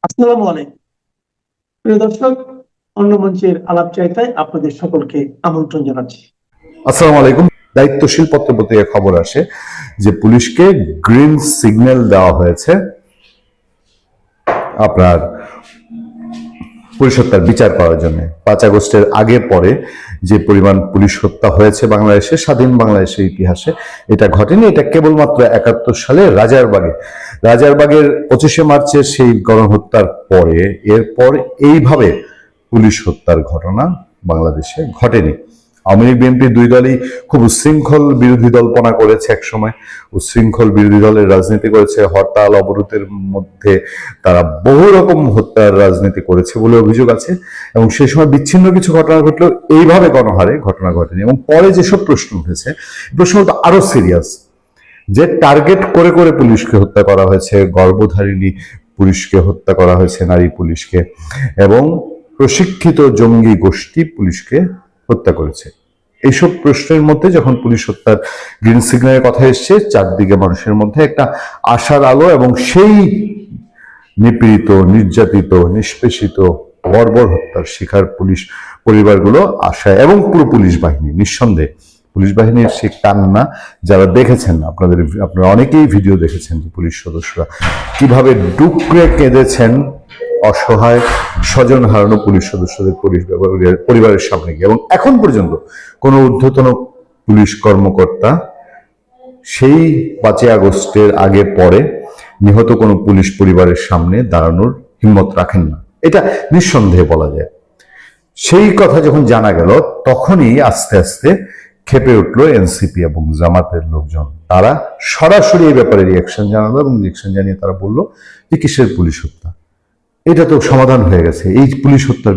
আসসালামু আলাইকুম প্রিয় দর্শক, অন্য মঞ্চের আলাপ চাইতায় আপনাদের সকলকে আমন্ত্রণ জানাচ্ছি। আসসালামু আলাইকুম। দায়িত্বশীল পত্রপত্রিকা খবর আসে যে পুলিশকে গ্রিন সিগন্যাল দেওয়া হয়েছে আপনার পুলিশ হত্যার বিচার করার জন্য। 5 আগস্টের আগে পরে যে পরিমাণ পুলিশ হত্যা হয়েছে বাংলাদেশে, স্বাধীন বাংলাদেশের ইতিহাসে এটা ঘটেনি। এটা কেবলমাত্র 71 সালে রাজারবাগের 25শে মার্চের সেই গণহত্যার পরে এরপর এইভাবে পুলিশ হত্যার ঘটনা বাংলাদেশে ঘটেনি। আওয়ামী লীগ বিএনপি দুই দলই খুব উচ্ছৃঙ্খল বিরোধী দলপনা করেছে, একসময় উচ্ছৃঙ্খল বিরোধী দলের রাজনীতি করেছে, হরতাল অবরোধের মধ্যে তারা বহু রকম হত্যার রাজনীতি করেছে বলে অভিযোগ আছে। এবং সেই সময় বিচ্ছিন্ন কিছু ঘটনা ঘটলেও এইভাবে গণহারে ঘটনা ঘটেনি। এবং পরে যেসব প্রশ্ন উঠেছে, প্রশ্নটা আরো সিরিয়াস, যে টার্গেট করে করে পুলিশকে হত্যা করা হয়েছে, গর্ভধারিণী পুলিশকে হত্যা করা হয়েছে, নারী পুলিশকে, এবং প্রশিক্ষিত জঙ্গি গোষ্ঠী পুলিশকে হত্যা করেছে। এইসব প্রশ্নের মধ্যে যখন পুলিশ হত্যার গ্রিন সিগন্যালের কথা এসছে, চারদিকে মানুষের মধ্যে একটা আশার আলো, এবং সেই নিপীড়িত, নির্যাতিত, নিষ্পেষিত, বর্বর হত্যার শিকার পুলিশ পরিবারগুলো আশায়, এবং পুরো পুলিশ বাহিনী নিঃসন্দেহে পুলিশ বাহিনীর সেই কান্না যারা দেখেছেন, আপনারা অনেকেই ভিডিও দেখেছেন যে পুলিশ সদস্যরা কিভাবে ডুকরে কেঁদেছেন অসহায় স্বজন হারানো পুলিশ সদস্যদের পরিবারের সামনে গিয়ে। এবং এখন পর্যন্ত কোনো ঊর্ধ্বতন পুলিশ কর্মকর্তা সেই 5 আগস্টের আগে পরে নিহত কোনো পুলিশ পরিবারের সামনে দাঁড়ানোর হিম্মত রাখেন না, এটা নিঃসন্দেহে বলা যায়। সেই কথা যখন জানা গেল, তখনই আস্তে আস্তে খেপে উঠলো এনসিপি এবং জামাতের লোকজন। তারা সরাসরি এই ব্যাপারে রিয়াকশন জানালো, এবং রিয়াকশন জানিয়ে তারা বললো যে কিসের পুলিশ হত্যা, এটা তো সমাধান হয়ে গেছে। এই পুলিশ হত্যার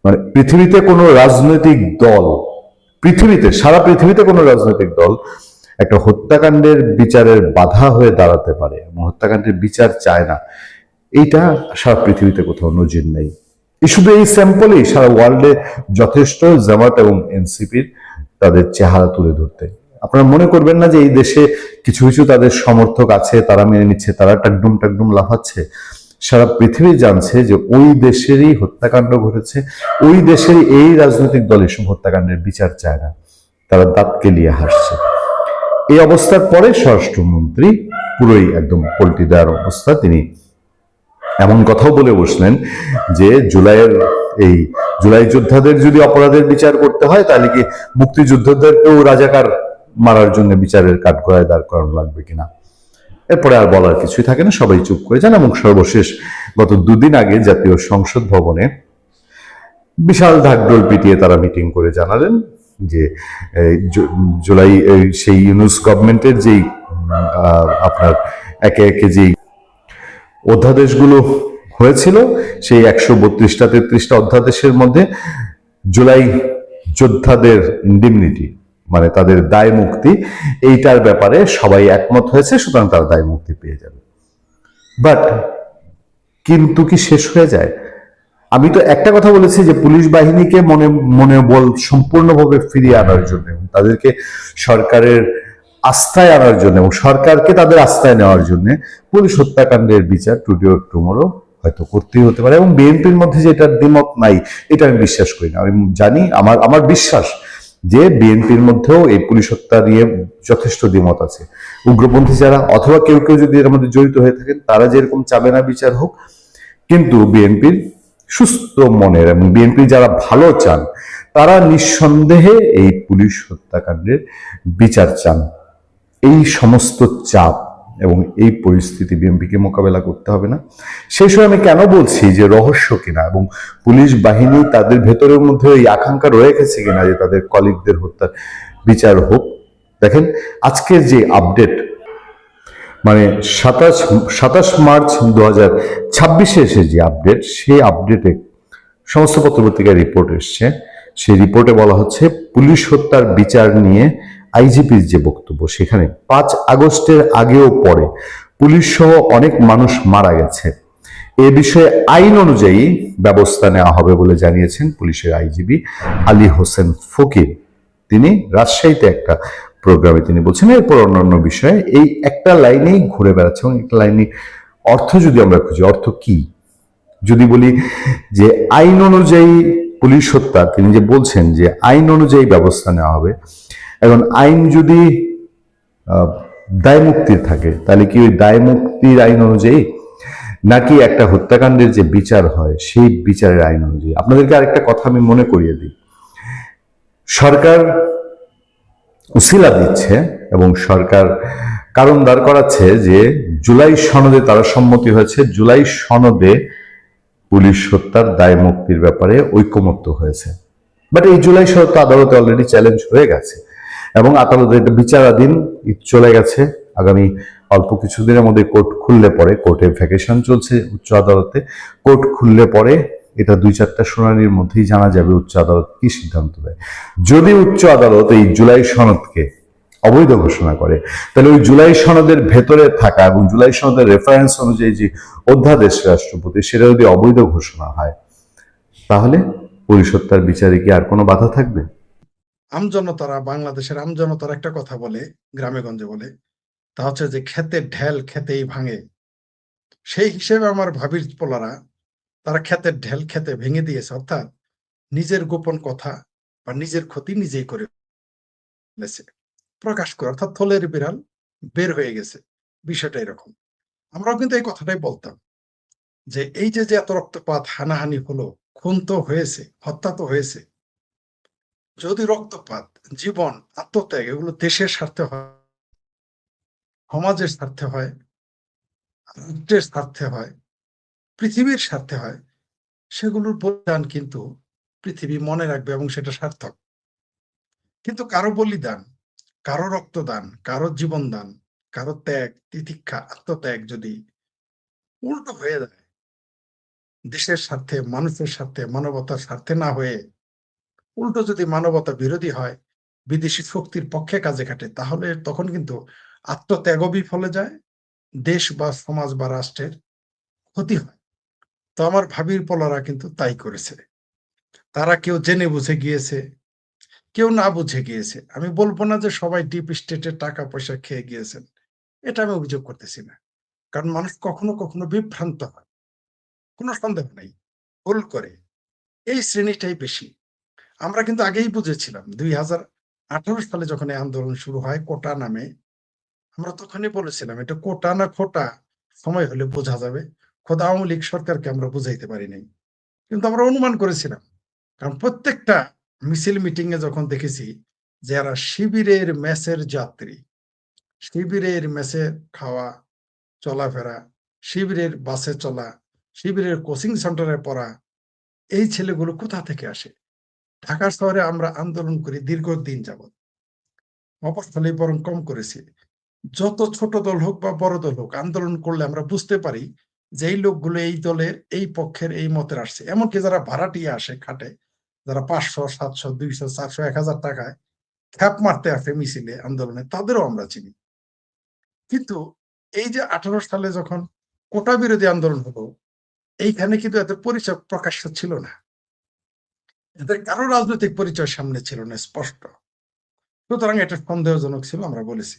মানে পৃথিবীতে কোনো রাজনৈতিক দল, সারা পৃথিবীতে কোনো রাজনৈতিক দল একটা হত্যাকাণ্ডের বিচারের বাধা হয়ে দাঁড়াতে পারে এবং হত্যাকাণ্ডের বিচার চায় না, এইটা সারা পৃথিবীতে কোথাও নজির নেই। শুধু এই স্যাম্পলেই সারা ওয়ার্ল্ডে যথেষ্ট জামাত এবং এনসিপির তাদের চেহারা তুলে ধরতে। আপনারা মনে করবেন না যে এই দেশে কিছু কিছু তাদের সমর্থক আছে, তারা মেনে নিচ্ছে, তারা টাকডুম লাফাচ্ছে। সারা পৃথিবী জানছে যে ওই দেশেরই হত্যাকাণ্ড ঘটেছে, ওই দেশেরই এই রাজনৈতিক দল এসব হত্যাকাণ্ডের বিচার চায় না, তারা দাঁত কেলিয়ে হাসছে। এই অবস্থার পরে স্বরাষ্ট্রমন্ত্রী পুরোই একদম পল্টি দেওয়ার অবস্থা, তিনি এমন কথাও বলে বসলেন যে জুলাই যোদ্ধাদের যদি অপরাধের বিচার করতে হয়, তাহলে কি মুক্তিযোদ্ধাদেরকেও রাজাকার মারার জন্য বিচারের কাঠগড়ায় দাঁড় করানো লাগবে কিনা। এরপরে আর বলার কিছুই থাকে না, সবাই চুপ করে যান। এবং সর্বশেষ গত 2 দিন আগে জাতীয় সংসদ ভবনে বিশাল ঢাকঢোল পিটিয়ে তারা মিটিং করে জানালেন যে জুলাই সেই ইউনূস গভর্নমেন্টের যেই আপনার একে একে যেই অধ্যাদেশগুলো হয়েছিল, সেই 132টা 33টা অধ্যাদেশের মধ্যে জুলাই যোদ্ধাদের ইন্ডিমনিটি, মানে তাদের দায় মুক্তি, এইটার ব্যাপারে সবাই একমত হয়েছে, সুতরাং তারা দায় মুক্তি পেয়ে যাবে। বাট কিন্তু কি শেষ হয়ে যায়? আমি তো একটা কথা বলেছি যে পুলিশ বাহিনীকে মনোবল সম্পূর্ণভাবে ফিরিয়ে আনার জন্য, তাদেরকে সরকারের আস্থায় আনার জন্য এবং সরকারকে তাদের আস্থায় নেওয়ার জন্য পুলিশ হত্যাকাণ্ডের বিচার টুডে অর টুমরো হয়তো করতেই হতে পারে। এবং বিএনপির মধ্যে যে এটার দ্বিমত নাই, এটা আমি বিশ্বাস করি না। আমি জানি, আমার বিশ্বাস যে বিএনপির মধ্যেও এই পুলিশ হত্যা নিয়ে যথেষ্ট দ্বিমত আছে। উগ্রপন্থী যারা, অথবা কেউ কেউ যদি এর মধ্যে জড়িত হয়ে থাকেন, তারা যেরকম চাবে না বিচার হোক, কিন্তু বিএনপির সুস্থ মনের এবং বিএনপি যারা ভালো চান, তারা নিঃসন্দেহে এই পুলিশ হত্যাকাণ্ডের বিচার চান। এই সমস্ত চাপ এবং এই পরিস্থিতি বিএনপিকে মোকাবেলা করতে হবে না। সেই সময় আমি কেন বলছি যে রহস্য কিনা, এবং পুলিশ বাহিনী তাদের ভেতরের মধ্যে এই আকাঙ্ক্ষা রয়ে গেছে কিনা যে তাদের কলিগদের হত্যার বিচার হোক। দেখেন আজকের যে আপডেট, মানে 27 মার্চ 2026 এসে যে আপডেট, সেই আপডেটে সমস্ত পত্রপত্রিকায় রিপোর্ট এসছে। সেই রিপোর্টে বলা হচ্ছে পুলিশ হত্যার বিচার নিয়ে আইজিপির যে বক্তব্য, সেখানে 5 আগস্টের আগেও পরে পুলিশ সহ অনেক মানুষ মারা গেছে, এ বিষয়ে আইন অনুযায়ী ব্যবস্থা নেওয়া হবে বলে জানিয়েছেন পুলিশের আইজিপি আলী হোসেন ফকির। তিনি রাজশাহীতে একটা প্রোগ্রামে তিনি বলছেন। এরপর অন্যান্য বিষয়ে এই একটা লাইনেই ঘুরে বেড়াচ্ছে, এবং একটা লাইনে অর্থ যদি আমরা খুঁজি, অর্থ কি? যদি বলি যে আইন অনুযায়ী পুলিশ হত্যা, তিনি যে বলছেন যে আইন অনুযায়ী ব্যবস্থা নেওয়া হবে, এখন আইন যদি দায় মুক্তির থাকে, তাহলে কি ওই দায় মুক্তির আইন অনুযায়ী, নাকি একটা হত্যাকাণ্ডের যে বিচার হয় সেই বিচারের আইন অনুযায়ী? আপনাদেরকে আরেকটা কথা আমি মনে করিয়ে দিই, সরকার উসিলা দিচ্ছে এবং সরকার কারণ দাঁড় করাচ্ছে যে জুলাই সনদে তারা সম্মতি হয়েছে, জুলাই সনদে পুলিশ হত্যার দায় মুক্তির ব্যাপারে ঐকমত্য হয়েছে। বাট এই জুলাই সনদ তো আদালতে অলরেডি চ্যালেঞ্জ হয়ে গেছে এবং আদালতে এটা বিচারাধীন চলে গেছে। আগামী অল্প কিছুদিনের মধ্যে কোর্ট খুললে পরে, কোর্টে ভ্যাকেশন চলছে উচ্চ আদালতে, কোর্ট খুললে পরে এটা 2-4টা শুনানির মধ্যেই জানা যাবে উচ্চ আদালত কি সিদ্ধান্ত দেয়। যদি উচ্চ আদালত এই জুলাই সনদকে অবৈধ ঘোষণা করে, তাহলে ওই জুলাই সনদের ভেতরে থাকা এবং জুলাই সনদের রেফারেন্স অনুযায়ী যে অধ্যাদেশ রাষ্ট্রপতি, সেটা যদি অবৈধ ঘোষণা হয়, তাহলে পুলিশ হত্যার বিচারে কি আর কোনো বাধা থাকবে? আমজনতারা, বাংলাদেশের আমজনতার একটা কথা বলে, গ্রামে গঞ্জে বলে, তা হচ্ছে যে ক্ষেতের ঢেল ক্ষেতেই ভাঙে। সেই হিসেবে আমার ভাবির পোলারা, তারা ক্ষেতের ঢেল ক্ষেতে ভেঙে দিয়েছে, অর্থাৎ নিজের গোপন কথা বা নিজের ক্ষতি নিজেই করে ফেলেছে, প্রকাশ করে, অর্থাৎ থলের বিড়াল বের হয়ে গেছে। বিষয়টা এরকম। আমরাও কিন্তু এই কথাটাই বলতাম যে এই যে এত রক্তপাত, হানাহানি হলো, খুন তো হয়েছে, হত্যা তো হয়েছে, যদি রক্তপাত, জীবন, আত্মত্যাগ এগুলো দেশের স্বার্থে হয়, সমাজের স্বার্থে হয়, রাষ্ট্রের স্বার্থে হয়, পৃথিবীর স্বার্থে হয়, সেগুলোর বলিদান কিন্তু পৃথিবী মনে রাখবে এবং সেটা সার্থক। কিন্তু কারো বলিদান, কারো রক্তদান, কারো জীবনদান, কারো ত্যাগ, তিতিক্ষা, আত্মত্যাগ যদি উল্টো হয়ে যায়, দেশের স্বার্থে, মানুষের স্বার্থে, মানবতার স্বার্থে না হয়ে উল্টো যদি মানবতা বিরোধী হয়, বিদেশি শক্তির পক্ষে কাজে খাটে, তাহলে তখন কিন্তু আত্মত্যাগও বিফলে যায়, দেশ বা সমাজ বা রাষ্ট্রের ক্ষতি হয়। তো আমার ভাবির পোলারা কিন্তু তাই করেছে। তারা কেউ জেনে বুঝে গিয়েছে, কেউ না বুঝে গিয়েছে। আমি বলবো না যে সবাই ডিপ স্টেটের টাকা পয়সা খেয়ে গিয়েছেন, এটা আমি অভিযোগ করতেছি না। কারণ মানুষ কখনো কখনো বিভ্রান্ত হয়, কোনো সন্দেহ নেই, ভুল করে। এই শ্রেণীটাই বেশি। আমরা কিন্তু আগেই বুঝেছিলাম 2018 সালে যখন এই আন্দোলন শুরু হয় কোটা নামে, আমরা তখনই বলেছিলাম এটা কোটা না খোটা সময় হলে বোঝা যাবে। খোদ আওয়ামী লীগ সরকারকে আমরা বুঝাইতে পারি নাই, কিন্তু আমরা অনুমান করেছিলাম। কারণ প্রত্যেকটা মিছিল মিটিং এ যখন দেখেছি যে এরা শিবিরের মেসের যাত্রী, শিবিরের মেসে খাওয়া, চলাফেরা, শিবিরের বাসে চলা, শিবিরের কোচিং সেন্টারে পড়া, এই ছেলেগুলো কোথা থেকে আসে? ঢাকা শহরে আমরা আন্দোলন করি দীর্ঘদিন যাবৎ, মফস্বলে বরং কম করেছি। যত ছোট দল হোক বা বড় দল হোক, আন্দোলন করলে আমরা বুঝতে পারি যে এই লোকগুলো এই দলের, এই পক্ষের, এই মতের আসছে। এমনকি যারা ভাড়াটিয়া আসে খাটে, যারা 500, 700, 200, 400, 1000 টাকায় খ্যাপ মারতে আসে মিছিলে, আন্দোলনে, তাদেরও আমরা চিনি। কিন্তু এই যে 18 সালে যখন কোটা বিরোধী আন্দোলন হলো, এইখানে কিন্তু এদের পরিচয় প্রকাশ্য ছিল না। এদের কারো রাজনৈতিক পরিচয় সামনে ছিল না স্পষ্ট। সুতরাং এটা সন্দেহজনক ছিল, আমরা বলেছি।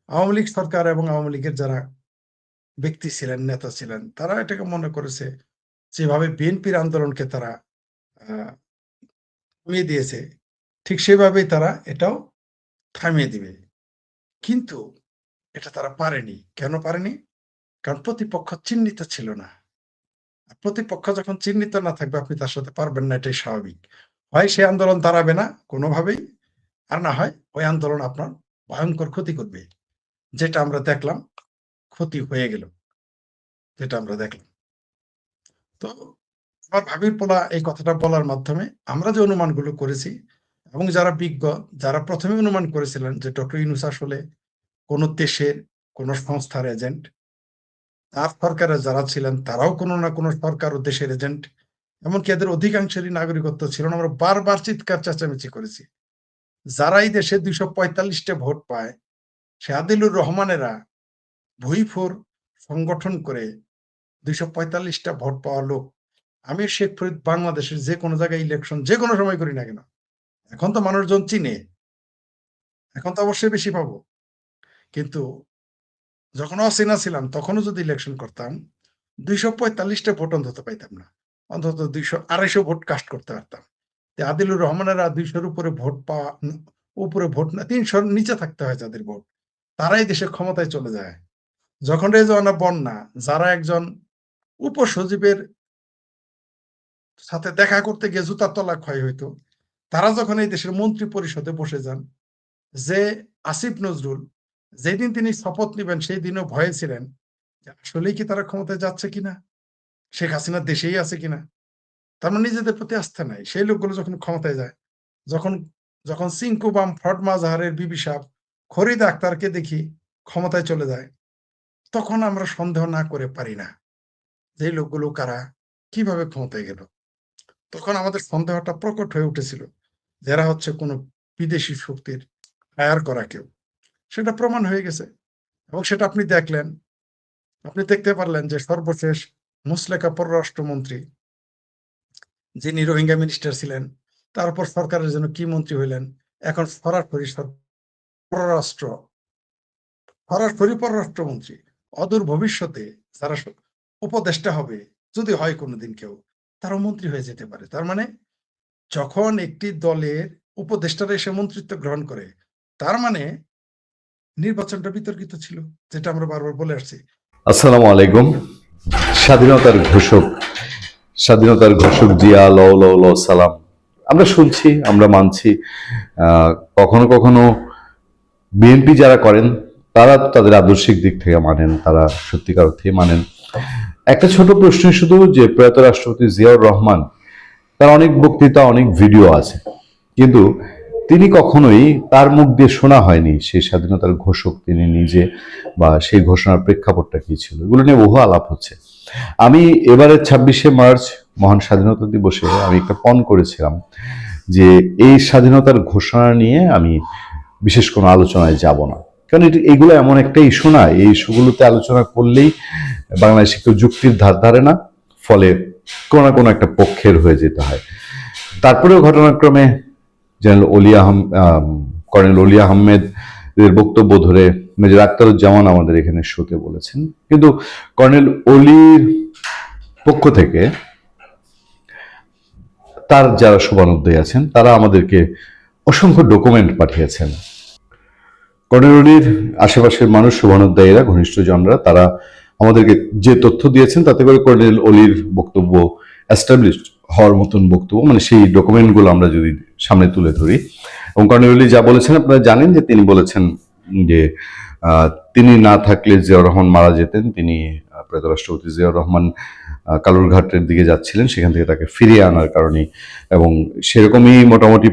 আওয়ামী লীগ সরকার এবং আওয়ামী লীগের যারা ব্যক্তি ছিলেন, নেতা ছিলেন, তারা এটাকে মনে করেছে যেভাবে বিএনপির আন্দোলনকে তারা থামিয়ে দিয়েছে, ঠিক সেভাবেই তারা এটাও থামিয়ে দিবে। কিন্তু এটা তারা পারেনি। কেন পারেনি? কারণ প্রতিপক্ষ চিহ্নিত ছিল না। প্রতিপক্ষ যখন চিহ্নিত না থাকবে, আপনি তার সাথে পারবেন না, এটাই স্বাভাবিক। হয় সে আন্দোলন দাঁড়াবে না কোনোভাবেই, আর না হয় ওই আন্দোলন আপনার ভয়ঙ্কর ক্ষতি করবে। যেটা আমরা দেখলাম, ক্ষতি হয়ে গেল, যেটা আমরা দেখলাম। তো আমার ভাবির পোলা এই কথাটা বলার মাধ্যমে আমরা যে অনুমানগুলো করেছি, এবং যারা বিজ্ঞ, যারা প্রথমে অনুমান করেছিলেন যে ডক্টর ইউনূস আসলে কোন দেশের কোন সংস্থার এজেন্ট, তার সরকারে যারা ছিলেন তারাও কোনো না কোনো সরকার ও দেশের এজেন্ট, এমনকি এদের অধিকাংশেরই নাগরিকত্ব ছিল না। আমরা বারবার চিৎকার চেঁচামেচি করেছি। যারা এই দেশে 245টা ভোট পায়, সে আদিলুর রহমানেরা ভুইফোর সংগঠন করে 245টা ভোট পাওয়া লোক। আমি শেখ ফরিদ বাংলাদেশের যে কোনো জায়গায় ইলেকশন যে কোনো সময় করি না কেন, এখন তো মানুষজন চিনে, এখন তো অবশ্যই বেশি পাবো। কিন্তু যখন অচেনা ছিলাম তখনও যদি ইলেকশন করতাম, 245টা ভোট অন্তত পাইতাম না, অন্তত 200-250 ভোট কাস্ট করতে পারতাম। আদিলুর রহমানেরা 200-র উপরে ভোট পাওয়া, উপরে ভোট না, 300-র নিচে থাকতে হয় যাদের ভোট, তারাই দেশে ক্ষমতায় চলে যায়। যখন রেজওয়ানা বন্যা, যারা একজন উপসচিবের সাথে দেখা করতে গিয়ে জুতার তলা ক্ষয় হইতো, তারা যখন এই দেশের মন্ত্রী পরিষদে বসে যান, যে আসিফ নজরুল যেদিন তিনি শপথ নেবেন সেই দিনও ভয়ে ছিলেন যে আসলেই কি তারা ক্ষমতায় যাচ্ছে কিনা, শেখ হাসিনা দেশেই আছে কিনা। তার মানে নিজেদের প্রতি আস্থা নাই। সেই লোকগুলো যখন ক্ষমতায় যায়, যখন যখন সিংকু বাম, ফ্রড মাজাহারের বিবি সাহেব, ফরিদ আক্তারকে দেখি ক্ষমতায় চলে যায়, তখন আমরা সন্দেহ না করে পারি না যে এই লোকগুলো কারা, কিভাবে ক্ষমতায় গেল। তখন আমাদের সন্দেহটা প্রকট হয়ে উঠেছিল, যারা হচ্ছে কোনো বিদেশি শক্তির হায়ার করা কেউ। সেটা প্রমাণ হয়ে গেছে এবং সেটা আপনি দেখলেন। আপনি দেখতে পারলেন যে সর্বশেষ মুসলেকা পররাষ্ট্রমন্ত্রী, যিনি রোহিঙ্গা মিনিস্টার ছিলেন, তারপর সরকারের জন্য কি মন্ত্রী হইলেন, এখন সরাসরি সরাসরি পররাষ্ট্রমন্ত্রী। অদূর ভবিষ্যতে যারা উপদেষ্টা হবে, যদি হয় কোনোদিন কেউ, তারাও মন্ত্রী হয়ে যেতে পারে। তার মানে যখন একটি দলের উপদেষ্টারা এসে মন্ত্রিত্ব গ্রহণ করে, তার মানে নির্বাচনটা বিতর্কিত ছিল, যেটা আমরা বারবার বলে আসছি। আসসালামু আলাইকুম। স্বাধীনতার ঘোষক, স্বাধীনতার ঘোষক জিয়া ল ল ল সালাম আমরা শুনছি, আমরা মানছি। কখনো কখনো বিএনপি যারা করেন তারা তাদের আদর্শিক দিক থেকে মানেন, তারা সত্যিকার অর্থে মানেন। একটা ছোট প্রশ্ন শুধু, যে প্রয়াত রাষ্ট্রপতি জিয়াউর রহমান, তার অনেক বক্তৃতা, অনেক ভিডিও আছে, কিন্তু তিনি কখনোই, তার মুখ দিয়ে শোনা হয়নি সেই স্বাধীনতার ঘোষক তিনি নিজে, বা সেই ঘোষণার প্রেক্ষাপটটা কি ছিল। এগুলো নিয়ে বহু আলাপ হচ্ছে। আমি এবারের 26শে মার্চ মহান স্বাধীনতা দিবসে আমি একটা পণ করেছিলাম যে এই স্বাধীনতার ঘোষণা নিয়ে আমি বিশেষ কোনো আলোচনায় যাব না, কারণ এগুলো এমন একটা ইস্যু না, এই ইস্যুগুলোতে আলোচনা করলেই বাংলাদেশে কেউ যুক্তির ধার ধারে না, ফলে কোনো না কোনো একটা পক্ষের হয়ে যেতে হয়। তারপরেও ঘটনাক্রমে কর্নেল অলি আহমেদের বক্তব্য ধরে মেজর আখতারুজ্জামান আমাদের এখানে শোতে বলেছেন, কিন্তু কর্নেল অলির পক্ষ থেকে তার যারা শুভানুদ্দায়ী আছেন তারা আমাদেরকে অসংখ্য ডকুমেন্ট পাঠিয়েছেন। কর্নেল অলির আশেপাশের মানুষ, শুভানুদ্দায়ীরা, ঘনিষ্ঠজনরা, তারা আমাদেরকে যে তথ্য দিয়েছেন তাতে করে কর্নেল অলির বক্তব্য এস্টাবলিশড হওয়ার মতন বক্তব্য, মানে সেই ডকুমেন্টগুলো আমরা যদি সামনে তুলে ধরি, এবং কর্নেল অলি যা বলেছেন আপনারা জানেন, যে তিনি বলেছেন যে তিনি না থাকলে জিয়াউর রহমান মারা যেতেন। তিনি প্রয়াত রাষ্ট্রপতি জিয়াউর রহমান কালুরঘাটের দিকে যাচ্ছিলেন, সেখান থেকে তাকে ফিরিয়ে আনার কারণে, এবং সেরকমই মোটামুটি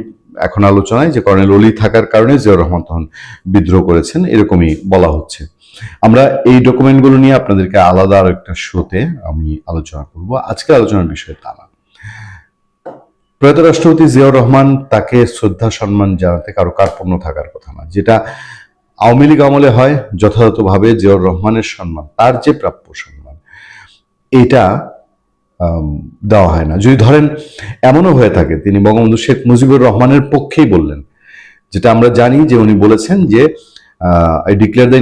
এখন আলোচনায় যে কর্নেল অলি থাকার কারণে জিয়াউর রহমান তখন বিদ্রোহ করেছেন, এরকমই বলা হচ্ছে। আমরা এই ডকুমেন্টগুলো নিয়ে আপনাদেরকে আলাদা আর একটা শোতে আমি আলোচনা করব। আজকের আলোচনার বিষয় তা না। প্রয়াত রাষ্ট্রপতি জিয়াউর রহমান, তাকে শ্রদ্ধা সম্মান জানাতে কারো কার্পণ্য থাকার কথা না। যেটা আওয়ামী লীগ আমলে হয়, যথাযথভাবে জিয়াউর রহমানের সম্মান, তার যে প্রাপ্য সম্মান, এটা দেওয়া হয় না। যদি ধরেন এমনও হয়ে থাকে তিনি বঙ্গবন্ধু শেখ মুজিবুর রহমানের পক্ষেই বললেন, যেটা আমরা জানি যে উনি বলেছেন যে I declare the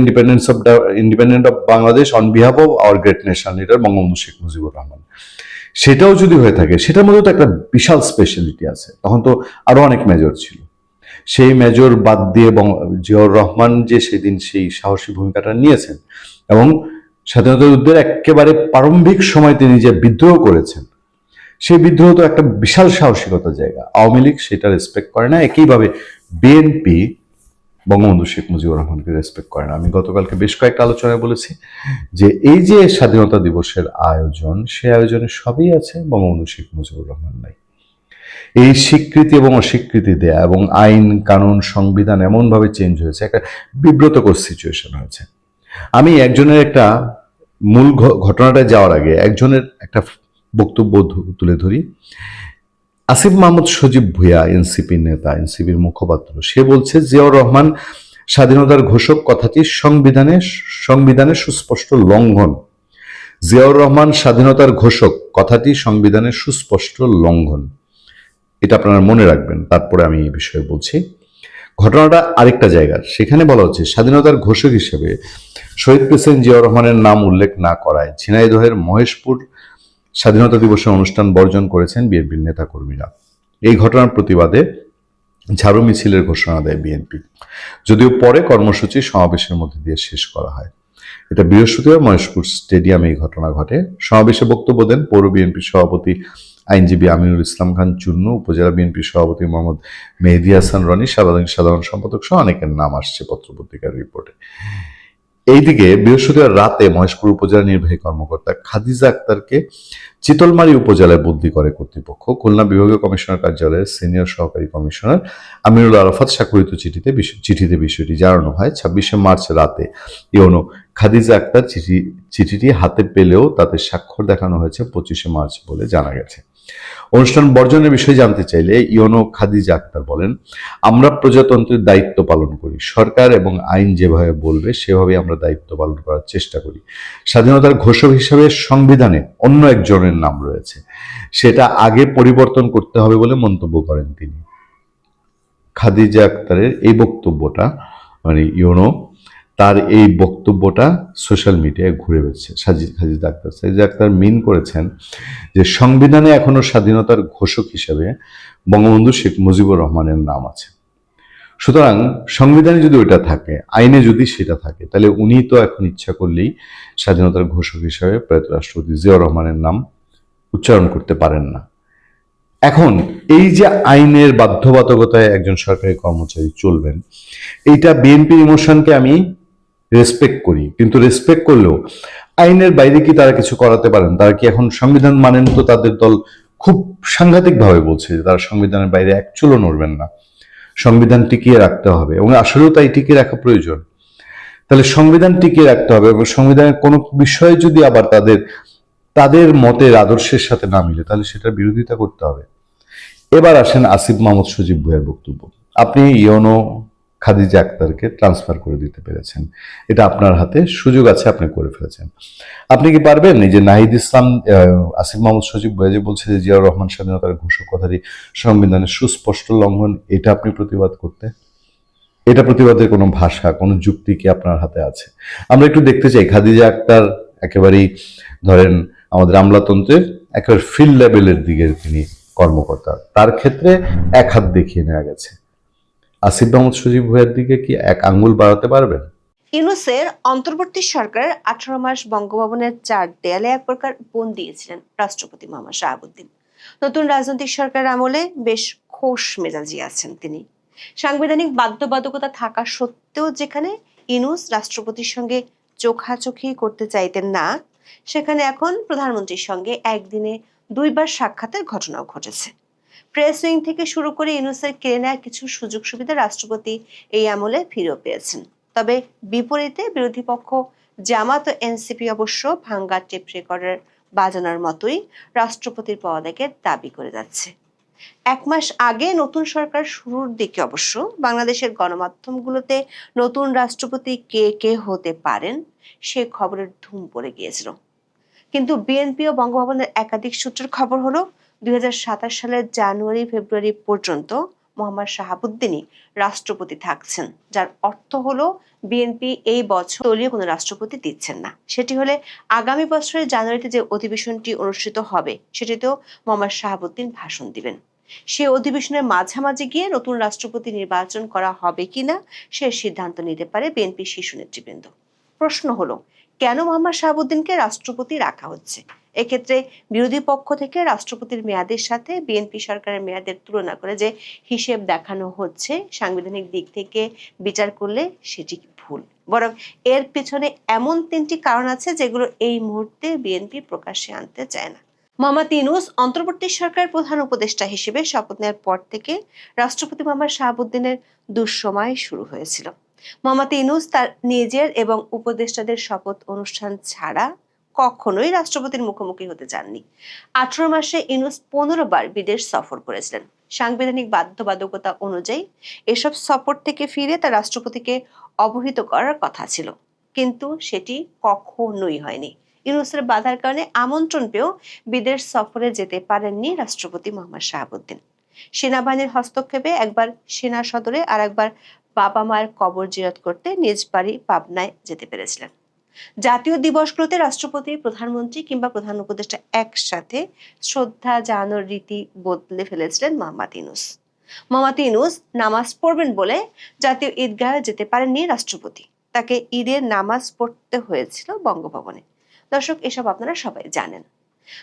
independent of Bangladesh on behalf of our great national leader Bangabandhu Sheikh Mujibur Rahman, সেটাও যদি হয়ে থাকে, সেটার মধ্যে তো একটা বিশাল স্পেশালিটি আছে। তখন তো আরো অনেক মেজর ছিল, সেই মেজর বাদ দিয়ে জিয়াউর রহমান যে সেদিন সেই সাহসী ভূমিকাটা নিয়েছেন, এবং স্বাধীনতা যুদ্ধের একেবারে প্রারম্ভিক সময় তিনি যে বিদ্রোহ করেছেন, সেই বিদ্রোহ তো একটা বিশাল সাহসিকতার জায়গা। আওয়ামী লীগ সেটা রেসপেক্ট করে না, একইভাবে বিএনপি বঙ্গবন্ধু শেখ মুজিবুর রহমানকে রেসপেক্ট করে না। আমি গতকালকে বেশ কয়েকটা আলোচনায় বলেছি যে এই যে স্বাধীনতা দিবসের আয়োজন, সেই আয়োজনে সবই আছে, বঙ্গবন্ধু শেখ মুজিবুর রহমান নাই। এই স্বীকৃতি এবং অস্বীকৃতি দেয়া, এবং আইন কানুন সংবিধান এমনভাবে চেঞ্জ হয়েছে, একটা বিব্রতকর সিচুয়েশন হয়েছে। আমি একজনের একটা মূল ঘটনাটায় যাওয়ার আগে একজনের একটা বক্তব্য তুলে ধরি। আসিফ মাহমুদ সজীব ভুঁইয়া, এনসিপির নেতা, এনসিপির মুখপাত্র, সে বলছে জিয়াউর রহমান স্বাধীনতার ঘোষক কথাটি সংবিধানের সুস্পষ্ট লঙ্ঘন। জিয়াউর রহমান স্বাধীনতার ঘোষক কথাটি সংবিধানের সুস্পষ্ট লঙ্ঘন, এটা আপনারা মনে রাখবেন। তারপরে আমি এই বিষয়ে বলছি। ঘটনাটা আরেকটা জায়গার, সেখানে বলা হচ্ছে স্বাধীনতার ঘোষক হিসেবে শহীদ প্রেসিডেন্ট জিয়াউর রহমানের নাম উল্লেখ না করায় ঝিনাইদহের মহেশপুর স্বাধীনতা দিবসের অনুষ্ঠান বর্জন করেছেন বিএনপির নেতাকর্মীরা। এই ঘটনার প্রতিবাদে ঝাড়ু মিছিলের ঘোষণা দেয় বিএনপি, যদিও পরে কর্মসূচি সমাবেশের মধ্যে দিয়ে শেষ করা হয়। এটা বৃহস্পতিবার মহেশপুর স্টেডিয়ামে এই ঘটনা ঘটে। সমাবেশে বক্তব্য দেন পৌর বিএনপির সভাপতি আইনজীবী আমিনুল ইসলাম খান চুন্নু, উপজেলা বিএনপির সভাপতি মোহাম্মদ মেহেদী হাসান রনি, সাধারণ সম্পাদক সহ অনেকের নাম আসছে পত্রপত্রিকার রিপোর্টে। এইদিকে বৃহস্পতিবার রাতে মহেশপুর উপজেলা নির্বাহী কর্মকর্তা খাদিজা আক্তারকে চিতলমারী উপজেলায় বদলি করে কর্তৃপক্ষ। খুলনা বিভাগীয় কমিশনার কার্যালয়ের সিনিয়র সহকারী কমিশনার আমিনুল আরাফাত স্বাক্ষরিত চিঠিতে বিষয়টি জানানো হয়। 26শে মার্চ রাতে ইউনো খাদিজা আক্তার চিঠিটি হাতে পেলেও তাতে স্বাক্ষর দেখানো হয়েছে 25শে মার্চ বলে জানা গেছে। অনুষ্ঠান বর্জনের বিষয়ে জানতে চাইলে ইউনো খাদিজা আক্তার বলেন, আমরা প্রজাতন্ত্রের দায়িত্ব পালন করি, সরকার এবং আইন যেভাবে বলবে সেভাবে আমরা দায়িত্ব পালন করার চেষ্টা করি। স্বাধীনতার ঘোষক হিসেবে সংবিধানে অন্য একজনের নাম রয়েছে, সেটা আগে পরিবর্তন করতে হবে বলে মন্তব্য করেন তিনি। খাদিজা আক্তারের এই বক্তব্যটা মানে তার এই বক্তব্যটা সোশ্যাল মিডিয়ায় ঘুরে বেড়াচ্ছে। সাজিদা আক্তার মিন করেছেন যে সংবিধানে এখনো স্বাধীনতার ঘোষক হিসেবে বঙ্গবন্ধু শেখ মুজিবুর রহমানের নাম আছে। সুতরাং সংবিধানে যদি ওইটা থাকে, আইনে যদি সেটা থাকে, তাহলে উনি তো এখন ইচ্ছা করলেই স্বাধীনতার ঘোষক হিসেবে প্রয়াত রাষ্ট্রপতি জিয়াউর রহমানের নাম উচ্চারণ করতে পারেন না। এখন এই যে আইনের বাধ্যবাধকতায় একজন সরকারি কর্মচারী চলবেন, এইটা বিএনপির ইমোশনকে আমি রেসপেক্ট করি, কিন্তু রেসপেক্ট করলেও আইনের বাইরে কি তারা কিছু করাতে পারেন? তারা কি এখন সংবিধান মানেন? তো তাদের দল খুব সাংঘাতিক ভাবে বলছে যে তারা সংবিধানের বাইরে এক চুলও নড়বেন না, সংবিধান টিকিয়ে রাখতে হবে, এবং আসলেও তাই টিকিয়ে রাখা প্রয়োজন। তাহলে সংবিধান টিকিয়ে রাখতে হবে, এবং সংবিধানের কোনো বিষয়ে যদি আবার তাদের মতের আদর্শের সাথে না মিলে, তাহলে সেটার বিরোধিতা করতে হবে। এবার আসেন আসিফ মাহমুদ সজীব ভুঁইয়ার বক্তব্য। আপনি ইউনো খাদিজা আক্তারকে ট্রান্সফার করে দিতে পেরেছেন, এটা আপনার হাতে, সুযোগ আছে, আপনি করে ফেলেছেন। আপনি কি পারবেন এই যে নাহিদ ইসলাম আসিফ মাহমুদ সজীব ভুঁইয়া যে বলছে যে জিয়াউর রহমান স্বাধীনতার ঘোষক কথাটি সংবিধানের সুস্পষ্ট লঙ্ঘন, এটা আপনি প্রতিবাদ করতে? এটা প্রতিবাদের কোনো ভাষা, কোনো যুক্তি কি আপনার হাতে আছে? আমরা একটু দেখতে চাই খাদিজা আক্তার একেবারেই ধরেন আমাদের আমলাতন্ত্রের একেবারে ফিল্ড লেভেলের দিকে তিনি কর্মকর্তা, তার ক্ষেত্রে এক হাত দেখিয়ে নেওয়া গেছে। আসিফ মাহমুদ সজীব ভুঁইয়ার দিকে কি এক আঙ্গুল বাড়াতে পারবেন? ইউনূসের অন্তর্বর্তী সরকারের 18 মাস বঙ্গভবনের 4 দেয়ালে এক প্রকার বন্দী দিয়েছিলেন রাষ্ট্রপতি মোহাম্মদ শাহাবুদ্দিন। নতুন রাজনৈতিক সরকার আমলে বেশ খোশ মেজাজি আছেন তিনি। সাংবিধানিক বাধ্যবাধকতা থাকা সত্ত্বেও যেখানে ইউনূস রাষ্ট্রপতির সঙ্গে চোখাচোখি করতে চাইতেন না, সেখানে এখন প্রধানমন্ত্রীর সঙ্গে একদিনে 2 বার সাক্ষাতের ঘটনাও ঘটেছে। প্রেস উইং থেকে শুরু করে ইউনূসের কেড়ে নেওয়া কিছু সুযোগ সুবিধা রাষ্ট্রপতি এই আমলে ফিরেও পেয়েছেন। তবে বিপরীতে বিরোধী পক্ষ জামাত ও এনসিপি অবশ্য ভাঙ্গা টেপ রেকর্ডার বাজানোর মতোই রাষ্ট্রপতির পদত্যাগের দাবি করে যাচ্ছে। 1 মাস আগে নতুন সরকার শুরুর দিকে অবশ্য বাংলাদেশের গণমাধ্যমগুলোতে নতুন রাষ্ট্রপতি কে কে হতে পারেন সে খবরের ধুম পড়ে গিয়েছিল। কিন্তু বিএনপি ও বঙ্গভবনের একাধিক সূত্রের খবর হলো 2027 সালের জানুয়ারি-ফেব্রুয়ারি পর্যন্ত মোহাম্মদ শাহাবুদ্দিনই রাষ্ট্রপতি থাকছেন, যার অর্থ হলো বিএনপি এই বছর দলীয় কোনো রাষ্ট্রপতি দিচ্ছেন না। সেটি হলে আগামী বছরের জানুয়ারিতে যে অধিবেশনটি অনুষ্ঠিত হবে সেটিতেও মোহাম্মদ শাহাবুদ্দিন ভাষণ দিবেন। সে অধিবেশনের মাঝামাঝি গিয়ে নতুন রাষ্ট্রপতি নির্বাচন করা হবে কিনা সে সিদ্ধান্ত নিতে পারে বিএনপি শীর্ষ নেতৃবৃন্দ। প্রশ্ন হলো, কেন মোহাম্মদ শাহাবুদ্দিনকে রাষ্ট্রপতি রাখা হচ্ছে? এক্ষেত্রে বিরোধী পক্ষ থেকে রাষ্ট্রপতির মেয়াদের সাথে বিএনপি সরকারের মেয়াদের তুলনা করে যে হিসেব দেখানো হচ্ছে, সাংবিধানিক দিক থেকে বিচার করলে সেটি ভুল। বরং এর পেছনে এমন 3টি কারণ আছে যেগুলো এই মুহূর্তে বিএনপি প্রকাশ্যে আনতে চায় না। মোহাম্মদ ইউনূস অন্তর্বর্তী সরকারের প্রধান উপদেষ্টা হিসেবে শপথ নেওয়ার পর থেকে রাষ্ট্রপতি মোহাম্মদ শাহাবুদ্দিনের দুঃসময় শুরু হয়েছিল। মোহাম্মদ ইউনূস তার নিজের এবং উপদেষ্টাদের শপথ অনুষ্ঠান ছাড়া কখনোই রাষ্ট্রপতির মুখোমুখি হতে চাননি। 18 মাসে ইউনূস 15 বার বিদেশ সফর করেছিলেন। সাংবিধানিক বাধ্যবাধকতা অনুযায়ী এসব সফর থেকে ফিরে তার রাষ্ট্রপতিকে অবহিত করার কথা ছিল, কিন্তু সেটি কখনোই হয়নি। ইউনূসের বাধার কারণে আমন্ত্রণ পেয়েও বিদেশ সফরে যেতে পারেননি রাষ্ট্রপতি মোহাম্মদ শাহাবুদ্দিন। সেনাবাহিনীর হস্তক্ষেপে একবার সেনা সদরে আর একবার বাবা মায়ের কবর জিয়ারত করতে নিজ বাড়ি পাবনায় যেতে পেরেছিলেন। জাতীয় দিবসগুলোতে রাষ্ট্রপতি, প্রধানমন্ত্রী কিংবা প্রধান উপদেষ্টা একসাথে শ্রদ্ধা জানানোর রীতি বদলে ফেলেছিলেন মোহাম্মদ ইউনূস। মোহাম্মদ ইউনূস নামাজ পড়বেন বলে জাতীয় ঈদগাহে যেতে পারেননি রাষ্ট্রপতি। তাকে ঈদের নামাজ পড়তে হয়েছিল বঙ্গভবনে। দর্শক, এসব আপনারা সবাই জানেন।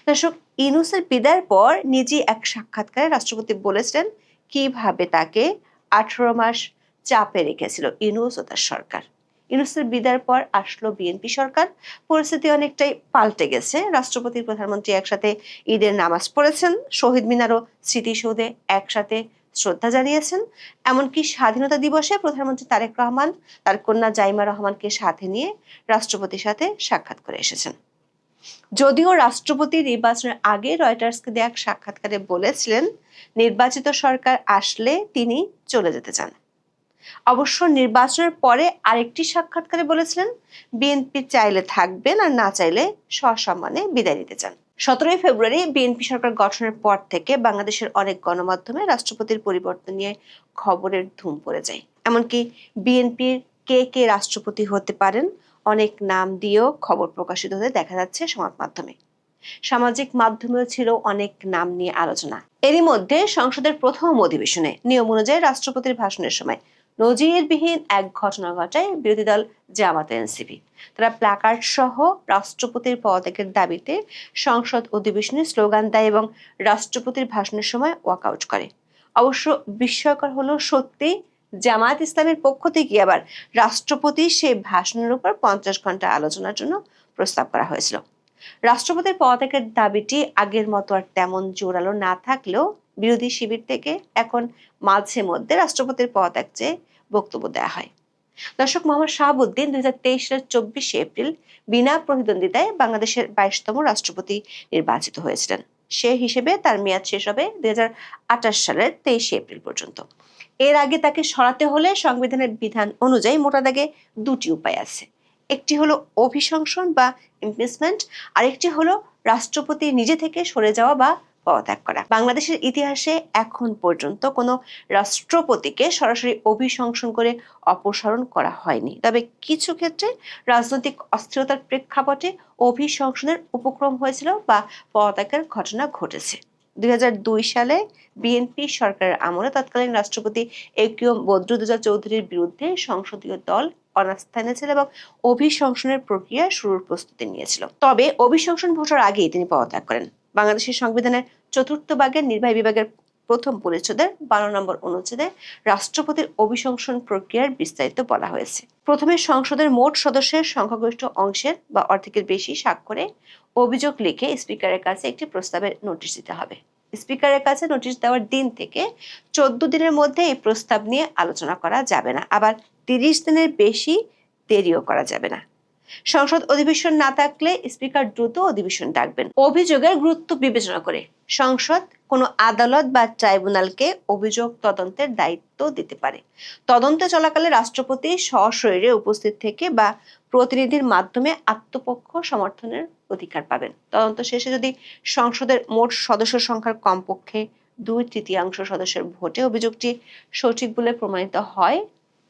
দর্শক, ইউনূসের বিদায়ের পর নিজেই এক সাক্ষাৎকারে রাষ্ট্রপতি বলেছিলেন কিভাবে তাকে 18 মাস চাপে রেখেছিল ইউনূস ও তার সরকার। ইউনূসের বিদায়ের পর আসলো বিএনপি সরকার। পরিস্থিতি অনেকটাই পাল্টে গেছে। রাষ্ট্রপতি, প্রধানমন্ত্রী একসাথে ঈদের নামাজ পড়েছেন, শহীদ মিনার ও স্মৃতিসৌধে একসাথে শ্রদ্ধা জানিয়েছেন। এমনকি স্বাধীনতা দিবসে প্রধানমন্ত্রী তারেক রহমান তার কন্যা জাইমা রহমানকে সাথে নিয়ে রাষ্ট্রপতির সাথে সাক্ষাৎ করে এসেছেন। যদিও রাষ্ট্রপতি নির্বাচনের আগে রয়টার্সকে দেয়া এক সাক্ষাৎকারে বলেছিলেন নির্বাচিত সরকার আসলে তিনি চলে যেতে চান। অবশ্য নির্বাচনের পরে আরেকটি সাক্ষাৎকারে বলেছিলেন বিএনপি চাইলে থাকবেন আর না চাইলে সসম্মানে বিদায় নিতে চান। 17 ফেব্রুয়ারি বিএনপি সরকার গঠনের পর থেকে বাংলাদেশের অনেক গণমাধ্যমে রাষ্ট্রপতির পরিবর্তন নিয়ে খবরের ধুম পড়ে যায়। এমনকি বিএনপির কে কে রাষ্ট্রপতি হতে পারেন অনেক নাম দিয়েও খবর প্রকাশিত হতে দেখা যাচ্ছে সমাজ মাধ্যমে। সামাজিক মাধ্যমেও ছিল অনেক নাম নিয়ে আলোচনা। এরই মধ্যে সংসদের প্রথম অধিবেশনে নিয়ম অনুযায়ী রাষ্ট্রপতির ভাষণের সময় নজিরবিহীন এক ঘটনা ঘটায় বিরোধী দল জামাত এনসিপি। তারা প্ল্যাকার্ড সহ রাষ্ট্রপতির পদত্যাগের দাবিতে সংসদ অধিবেশনে স্লোগান দেয় এবং রাষ্ট্রপতির ভাষণের সময় ওয়াকআউট করে। অবশ্য বিস্ময়কর হলো সত্যি জামায়াত ইসলামের পক্ষ থেকে আবার রাষ্ট্রপতি সেই ভাষণের উপর 50 ঘন্টা আলোচনার জন্য প্রস্তাব করা হয়েছিল। রাষ্ট্রপতির পদত্যাগের দাবিটি আগের মতো আর তেমন জোরালো না থাকলেও বিরোধী শিবির থেকে এখন মাঝে মধ্যে রাষ্ট্রপতির পদত্যাগ চেয়ে বক্তব্য দেওয়া হয়। দর্শক, মোহাম্মদ শাহাবুদ্দিন 2023 সালের 24 এপ্রিল বিনা প্রতিদ্বন্দ্বিতায় বাংলাদেশের 22তম রাষ্ট্রপতি নির্বাচিত হয়েছিলেন। সে হিসেবে তার মেয়াদ শেষ হবে 2028 সালের 23 এপ্রিল পর্যন্ত। এর আগে তাকে সরাতে হলে সংবিধানের বিধান অনুযায়ী মোটা দাগে দুটি উপায় আছে। একটি হলো অভিশংসন বা ইমপিচমেন্ট, আরেকটি হলো রাষ্ট্রপতি নিজে থেকে সরে যাওয়া বা পদত্যাগ করা। বাংলাদেশের ইতিহাসে এখন পর্যন্ত কোনো রাষ্ট্রপতিকে সরাসরি অভিশংসন করে অপসারণ করা হয়নি। তবে কিছু ক্ষেত্রে রাজনৈতিক অস্থিরতার প্রেক্ষাপটে অভিশংসনের উপক্রম হয়েছিল বা পদত্যাগের ঘটনা ঘটেছে। 2002 সালে বিএনপি সরকারের আমলে তৎকালীন রাষ্ট্রপতি একিউএম বদরুদ্দোজা চৌধুরীর বিরুদ্ধে সংসদীয় দল অনাস্থা এনেছিল এবং অভিশংসনের প্রক্রিয়া শুরুর প্রস্তুতি নিয়েছিল। তবে অভিশংসন ভোটের আগেই তিনি পদত্যাগ করেন। বাংলাদেশের সংবিধানের 4th ভাগের নির্বাহী বিভাগের প্রথম পরিচ্ছেদের 12 নম্বর অনুচ্ছেদে রাষ্ট্রপতির অভিশংসন প্রক্রিয়ার বিস্তারিত বলা হয়েছে। প্রথমে সংসদের মোট সদস্যের সংখ্যাগরিষ্ঠ অংশের বা অর্ধেকের বেশি স্বাক্ষরে অভিযোগ লিখে স্পিকারের কাছে একটি প্রস্তাবের নোটিশ দিতে হবে। স্পিকারের কাছে নোটিশ দেওয়ার দিন থেকে 14 দিনের মধ্যে এই প্রস্তাব নিয়ে আলোচনা করা যাবে না, আবার 30 দিনের বেশি দেরিও করা যাবে না। সংসদ অধিবেশন না থাকলে স্পিকার দ্রুত অধিবেশন ডাকবেন। অভিযোগের গুরুত্ব বিবেচনা করে সংসদ কোনো আদালত বা ট্রাইব্যুনালকে অভিযোগ তদন্তের দায়িত্ব দিতে পারে। তদন্ত চলাকালে রাষ্ট্রপতি সশরীরে উপস্থিত থেকে বা প্রতিনিধির মাধ্যমে আত্মপক্ষ সমর্থনের অধিকার পাবেন। তদন্ত শেষে যদি সংসদের মোট সদস্য সংখ্যার কমপক্ষে 2/3 সদস্যের ভোটে অভিযোগটি সঠিক বলে প্রমাণিত হয়,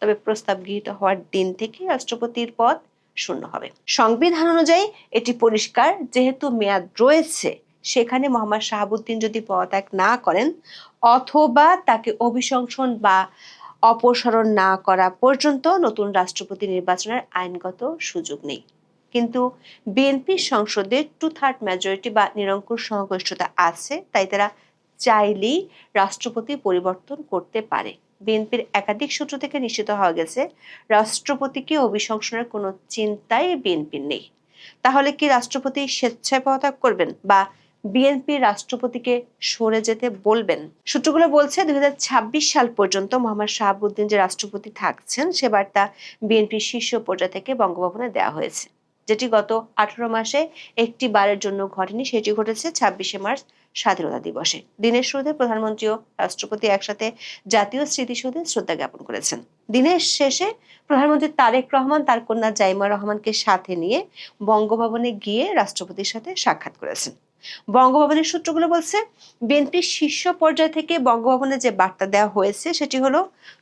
তবে প্রস্তাব গৃহীত হওয়ার দিন থেকে রাষ্ট্রপতির পদ শূন্য হবে। সংবিধান অনুযায়ী এটি পরিষ্কার, যেহেতু মেয়াদ রয়েছে, সেখানে মোহাম্মদ শাহাবুদ্দিন যদি পদত্যাগ না করেন অথবা তাকে অভিশংসন বা অপসারণ না করা পর্যন্ত নতুন রাষ্ট্রপতি নির্বাচনের আইনগত সুযোগ নেই। কিন্তু বিএনপির সংসদে 2/3 মেজরিটি বা নিরঙ্কুশ সংখ্যাগরিষ্ঠতা আছে, তাই তারা চাইলেই রাষ্ট্রপতি পরিবর্তন করতে পারে। বিএনপির একাধিক সূত্র থেকে নিশ্চিত হওয়া গেছে রাষ্ট্রপতিকে অভিশংসনের কোনো চিন্তাই বিএনপির নেই। তাহলে কি রাষ্ট্রপতি স্বেচ্ছায় পদত্যাগ করবেন বা বিএনপি রাষ্ট্রপতিকে সরে যেতে বলবেন? সূত্রগুলো বলছে 2026 সাল পর্যন্ত মোহাম্মদ শাহাবুদ্দিন যে রাষ্ট্রপতি থাকছেন সে বার্তা বিএনপির শীর্ষ পর্যায় থেকে বঙ্গভবনে দেওয়া হয়েছে, যেটি গত 18 মাসে একটি বারের জন্য ঘটেনি। সেটি ঘটেছে 26শে মার্চ স্বাধীনতা দিবসে। দিনের শুরুতে প্রধানমন্ত্রী ও রাষ্ট্রপতি একসাথে জাতীয় স্মৃতিসৌধে শ্রদ্ধা জ্ঞাপন করেছেন। দিনের শেষে প্রধানমন্ত্রী তারেক রহমান তার কন্যা জাইমা রহমানকে সাথে নিয়ে বঙ্গভবনে গিয়ে রাষ্ট্রপতির সাথে সাক্ষাৎ করেছেন। বঙ্গভবনের সূত্রগুলো বলছে, বিএনপির শীর্ষ পর্যায় থেকে বঙ্গভবনে যে বার্তা দেওয়া হয়েছে সেটি হলো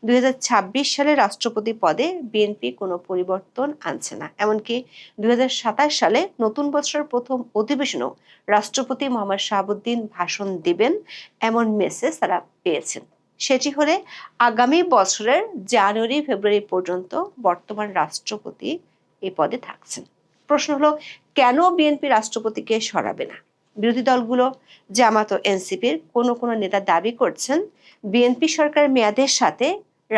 2026 সালে রাষ্ট্রপতি পদে বিএনপি কোনো পরিবর্তন আনছে না। এমনকি 2027 সালে নতুন বছরের প্রথম অধিবেশনেও রাষ্ট্রপতি মোহাম্মদ শাহাবুদ্দিন ভাষণ দিবেন এমন মেসেজ তারা পেয়েছেন। সেটি হলে আগামী বছরের জানুয়ারি ফেব্রুয়ারি পর্যন্ত বর্তমান রাষ্ট্রপতি এই পদে থাকছেন। প্রশ্ন হলো, কেন বিএনপি রাষ্ট্রপতিকে সরাবে না? বিরোধী দলগুলো জামাত ও এনসিপির কোনো কোনো নেতা দাবি করছেন, বিএনপি সরকারের মেয়াদের সাথে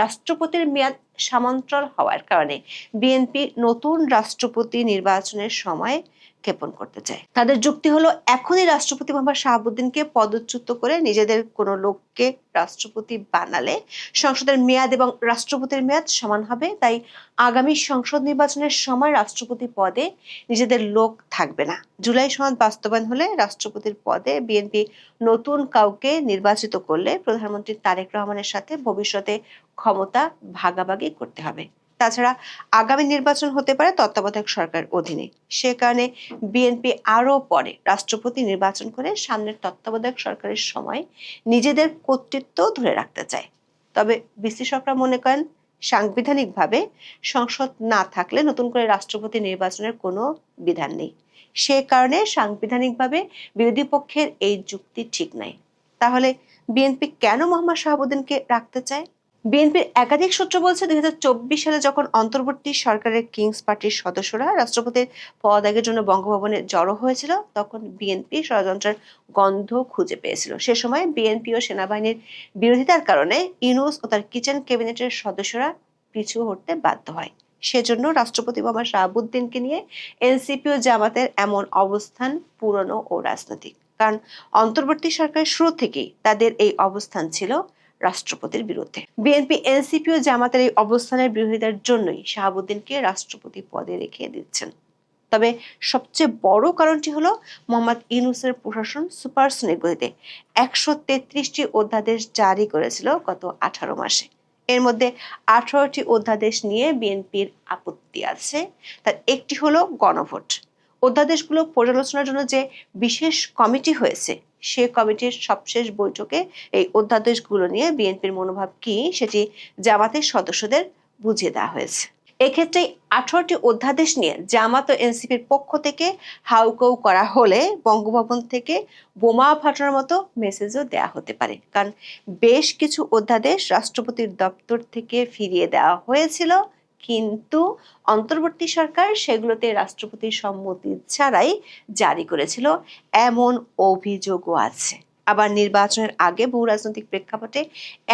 রাষ্ট্রপতির মেয়াদ সমান্তরাল হওয়ার কারণে বিএনপি নতুন রাষ্ট্রপতি নির্বাচনের সময় ক্ষেপণ করতে চায়। তাদের যুক্তি হলো, এখনই রাষ্ট্রপতি মোহাম্মদ শাহাবুদ্দিনকে পদচ্যুত করে নিজেদের কোনো লোককে রাষ্ট্রপতি বানালে সংসদের মেয়াদ এবং রাষ্ট্রপতির মেয়াদ সমান হবে। তাই আগামী সংসদ নির্বাচনের সময় রাষ্ট্রপতি পদে নিজেদের লোক থাকবে না। জুলাই সনদ বাস্তবায়ন হলে রাষ্ট্রপতির পদে বিএনপি নতুন কাউকে নির্বাচিত করলে প্রধানমন্ত্রী তারেক রহমানের সাথে ভবিষ্যতে ক্ষমতা ভাগাভাগি করতে হবে। তাছাড়া আগামী নির্বাচন হতে পারে তত্ত্বাবধায়ক সরকার অধীনে। সে কারণে বিএনপি আরো পরে রাষ্ট্রপতি নির্বাচন করে সামনের তত্ত্বাবধায়ক সরকারের সময় নিজেদের কর্তৃত্ব ধরে রাখতে চায়। তবে বিশ্লেষকরা মনে করেন, সাংবিধানিকভাবে সংসদ না থাকলে নতুন করে রাষ্ট্রপতি নির্বাচনের কোনো বিধান নেই। সে কারণে সাংবিধানিকভাবে বিরোধী পক্ষের এই যুক্তি ঠিক নাই। তাহলে বিএনপি কেন মোহাম্মদ শাহাবুদ্দিনকে রাখতে চায়? বিএনপির একাধিক সূত্র বলছে, 2024 সালে যখন অন্তর্বর্তী সরকারের কিংস পার্টির সদস্যরা রাষ্ট্রপতির পদত্যাগের জন্য বঙ্গভবনে জড়ো হয়েছিল, তখন বিএনপি ষড়যন্ত্রের গন্ধ খুঁজে পেয়েছিল। সে সময় বিএনপি ও সেনাবাহিনীর বিরোধিতার কারণে ইউনূস ও তার কিচেন ক্যাবিনেটের সদস্যরা পিছু হটতে বাধ্য হয়। সেজন্য রাষ্ট্রপতি মোহাম্মদ শাহাবুদ্দিনকে নিয়ে এনসিপি ও জামাতের এমন অবস্থান পুরনো ও রাজনৈতিক। কারণ অন্তর্বর্তী সরকারের শুরু থেকেই তাদের এই অবস্থান ছিল রাষ্ট্রপতির বিরুদ্ধে। বিএনপি, এনসিপি ও জামাতের এই অবস্থানের বিরোধিতার জন্যই শাহাবুদ্দিনকে রাষ্ট্রপতি পদে রেখে দিচ্ছেন। তবে সবচেয়ে বড় কারণটি হলো, মোহাম্মদ ইউনূসের প্রশাসন সুপারসনিক গতিতে 133টি অধ্যাদেশ জারি করেছিল গত 18 মাসে। এর মধ্যে 18টি অধ্যাদেশ নিয়ে বিএনপির আপত্তি আছে। তার একটি হলো গণভোট। অধ্যাদেশগুলো পর্যালোচনার জন্য যে বিশেষ কমিটি হয়েছে, সে কমিটির সবশেষ বৈঠকে এই অধ্যাদেশগুলো নিয়ে বিএনপির মনোভাব কি সেটি জামাতের সদস্যদের বুঝিয়ে দেওয়া হয়েছে। এক্ষেত্রে 18টি অধ্যাদেশ নিয়ে জামাত ও এনসিপির পক্ষ থেকে হাউকাউ করা হলে বঙ্গভবন থেকে বোমা ফাটানোর মতো মেসেজও দেওয়া হতে পারে। কারণ বেশ কিছু অধ্যাদেশ রাষ্ট্রপতির দপ্তর থেকে ফিরিয়ে দেওয়া হয়েছিল, কিন্তু অন্তর্বর্তী সরকার সেগুলোতে রাষ্ট্রপতির সম্মতি ছাড়াই জারি করেছিল এমন অভিযোগও আছে। আবার নির্বাচনের আগে বহু রাজনৈতিক প্রেক্ষাপটে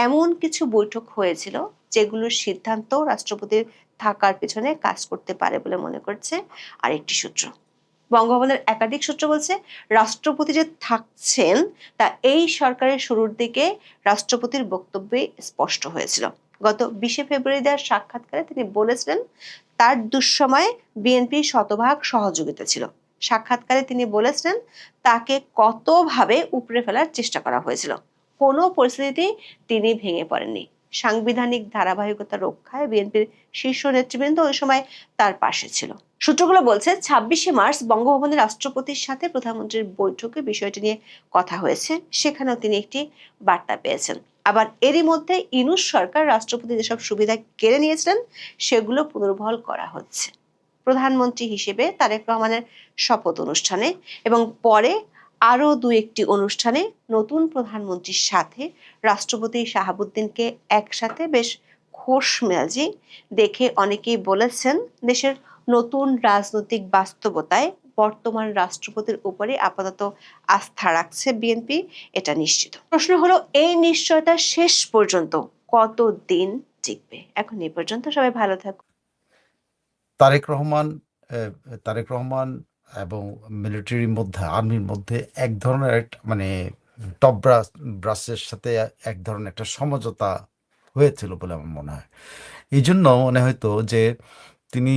এমন কিছু বৈঠক হয়েছিল যেগুলোর সিদ্ধান্ত রাষ্ট্রপতির থাকার পেছনে কাজ করতে পারে বলে মনে করছে আরেকটি সূত্র। বঙ্গভবনের একাধিক সূত্র বলছে, রাষ্ট্রপতি যে থাকছেন তা এই সরকারের শুরুর দিকে রাষ্ট্রপতির বক্তব্যে স্পষ্ট হয়েছিল। গত 20 ফেব্রুয়ারি দেওয়ার সাক্ষাৎকারে তিনি বলেছিলেন, তার দুঃসময়ে বিএনপি শতভাগ সহযোগিতা ছিল। সাক্ষাৎকারে তিনি বলেছিলেন, তাকে কতভাবে উপড়ে ফেলার চেষ্টা করা হয়েছিল, কোনো পরিস্থিতিতে তিনি ভেঙে পড়েননি। সাংবিধানিক ধারাবাহিকতা রক্ষায় বিএনপির শীর্ষ নেতৃবৃন্দ ওই সময় তার পাশে ছিল। সূত্রগুলো বলছে, 26 মার্চ বঙ্গভবনের রাষ্ট্রপতির সাথে প্রধানমন্ত্রীর বৈঠকে বিষয়টি নিয়ে কথা হয়েছে। সেখানেও তিনি একটি বার্তা পেয়েছেন। আবার এরই মধ্যে ইউনূস সরকার রাষ্ট্রপতি যেসব সুবিধা কেড়ে নিয়েছিলেন সেগুলো পুনর্বহাল করা হচ্ছে। প্রধানমন্ত্রী হিসেবে তারেক রহমানের শপথ অনুষ্ঠানে এবং পরে আরো 2-1টি অনুষ্ঠানে নতুন প্রধানমন্ত্রীর সাথে রাষ্ট্রপতি শাহাবুদ্দিনকে একসাথে বেশ খোশমেজাজি দেখে অনেকেই বলেছেন, দেশের নতুন রাজনৈতিক বাস্তবতায় বর্তমান রাষ্ট্রপতির উপরে আপাতত আস্থা রাখছে বিএনপি, এটা নিশ্চিত। প্রশ্ন হলো, এই নিশ্চয়তা শেষ পর্যন্ত কতদিন টিকবে? এখন এই পর্যন্ত, সবাই ভালো থাকুন। তারেক রহমান এবং মিলিটারির মধ্যে, আর্মির মধ্যে এক ধরনের মানে টপ ব্রাসের সাথে এক ধরনের একটা সমঝোতা হয়েছিল বলে আমার মনে হয়। এই জন্য মনে হয়তো যে তিনি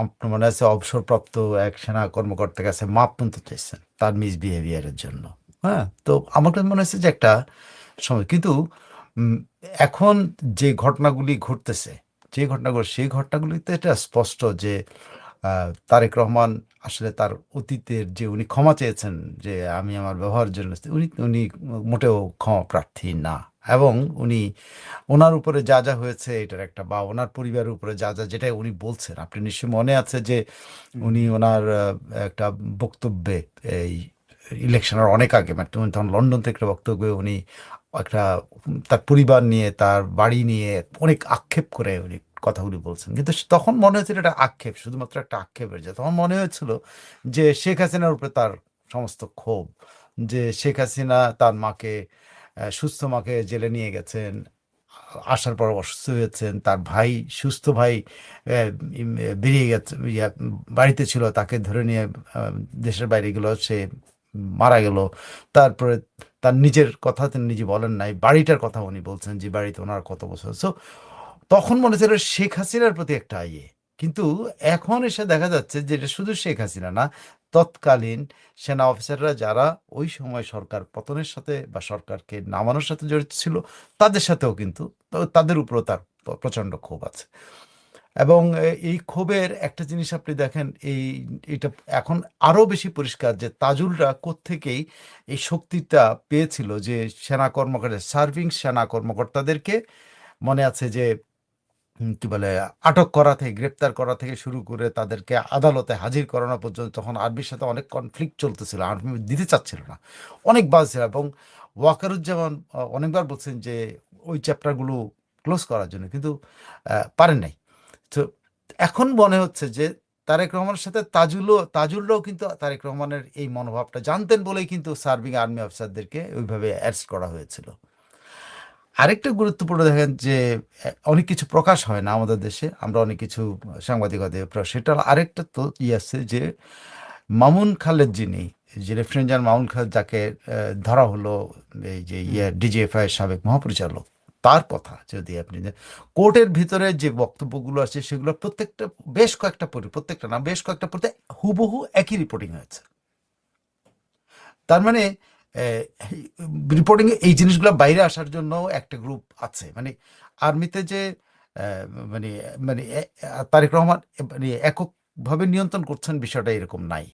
আপনার মনে আছে অবসরপ্রাপ্ত এক সেনা কর্মকর্তার কাছে মাপ নিতে চাইছেন তার মিসবিহেভিয়ারের জন্য। হ্যাঁ, তো আমার কাছে মনে হচ্ছে যে একটা সময়, কিন্তু এখন যে ঘটনাগুলি ঘটতেছে, সেই ঘটনাগুলিতে এটা স্পষ্ট যে তারেক রহমান আসলে তার অতীতের যে উনি ক্ষমা চেয়েছেন যে আমি আমার ব্যবহারের জন্য, উনি উনি মোটেও ক্ষমা প্রার্থী না। এবং উনি ওনার উপরে যা যা হয়েছে এটার একটা, বা ওনার পরিবারের উপরে যা যা, যেটা উনি বলছেন, আপনি নিশ্চয়ই মনে আছে যে উনি ওনার একটা বক্তব্যে এই ইলেকশনের অনেক আগে, মানে উনি তখন লন্ডন থেকে একটা বক্তব্যে উনি একটা তার পরিবার নিয়ে, তার বাড়ি নিয়ে অনেক আক্ষেপ করে উনি কথাগুলি বলছেন। কিন্তু তখন মনে হয়েছিল এটা আক্ষেপ, শুধুমাত্র একটা আক্ষেপের, যে তখন মনে হয়েছিল যে শেখ হাসিনার উপরে তার সমস্ত ক্ষোভ, যে শেখ হাসিনা তার মাকে, সুস্থ মাকে জেলে নিয়ে গেছেন, আসার পর অসুস্থ হয়েছেন, তার ভাই, সুস্থ ভাই বেরিয়ে গেছে, বাড়িতে ছিল, তাকে ধরে নিয়ে দেশের বাইরে গেল, সে মারা গেল। তারপরে তার নিজের কথা তিনি নিজে বলেন নাই, বাড়িটার কথা উনি বলছেন যে বাড়িতে ওনার কত বছর। সো তখন মনে ছিল শেখ হাসিনার প্রতি একটা কিন্তু এখন এসে দেখা যাচ্ছে যে এটা শুধু শেখ হাসিনা না, তৎকালীন সেনা অফিসাররা যারা ওই সময় সরকার পতনের সাথে বা সরকারকে নামানোর সাথে জড়িত ছিল, তাদের সাথেও কিন্তু তাদের উপরও তার প্রচণ্ড ক্ষোভ আছে। এবং এই ক্ষোভের একটা জিনিস আপনি দেখেন, এটা এখন আরো বেশি পরিষ্কার যে তাজুলরা কোত্থেকেই এই শক্তিটা পেয়েছিল, যে সেনা কর্মকর্তা, সার্ভিং সেনা কর্মকর্তাদেরকে মনে আছে যে কি বলে, আটক করা থেকে, গ্রেপ্তার করা থেকে শুরু করে তাদেরকে আদালতে হাজির করানো পর্যন্ত, তখন আর্মির সাথে অনেক কনফ্লিক্ট চলতেছিল, আর্মি দিতে চাচ্ছিল না, অনেক বাজছিল। এবং ওয়াকারুজ্জামান অনেকবার বলছেন যে ওই চ্যাপ্টারগুলো ক্লোজ করার জন্য, কিন্তু পারেন নাই। তো এখন মনে হচ্ছে যে তারেক রহমানের সাথে তাজুলরাও কিন্তু তারেক রহমানের এই মনোভাবটা জানতেন বলেই কিন্তু সার্ভিং আর্মি অফিসারদেরকে ওইভাবে অ্যারেস্ট করা হয়েছিল। আরেকটা গুরুত্বপূর্ণ দেখেন যে অনেক কিছু প্রকাশ হয় না আমাদের দেশে, আমরা অনেক কিছু সাংবাদিকদের, সেটা আরেকটা তো আছে যে মামুন খালেদ, যিনি, যে লেফটেন্যান্ট জেনারেল মামুন খালেদ, যাকে ধরা হলো, এই যে ডিজিএফআই এর সাবেক মহাপরিচালক, তার কথা যদি আপনি কোর্টের ভিতরে যে বক্তব্যগুলো আছে সেগুলো প্রত্যেকটা, বেশ কয়েকটা প্রত্যেকটা না, বেশ কয়েকটা পড়তে হুবহু একই রিপোর্টিং হয়েছে। তার মানে রিপোর্টিং এই জিনিসগুলো বাইরে আসার জন্য একটা গ্রুপ আছে, মানে আর্মিতে যে আহ, মানে মানে তারেক রহমান মানে এককভাবে নিয়ন্ত্রণ করছেন বিষয়টা এরকম নাই।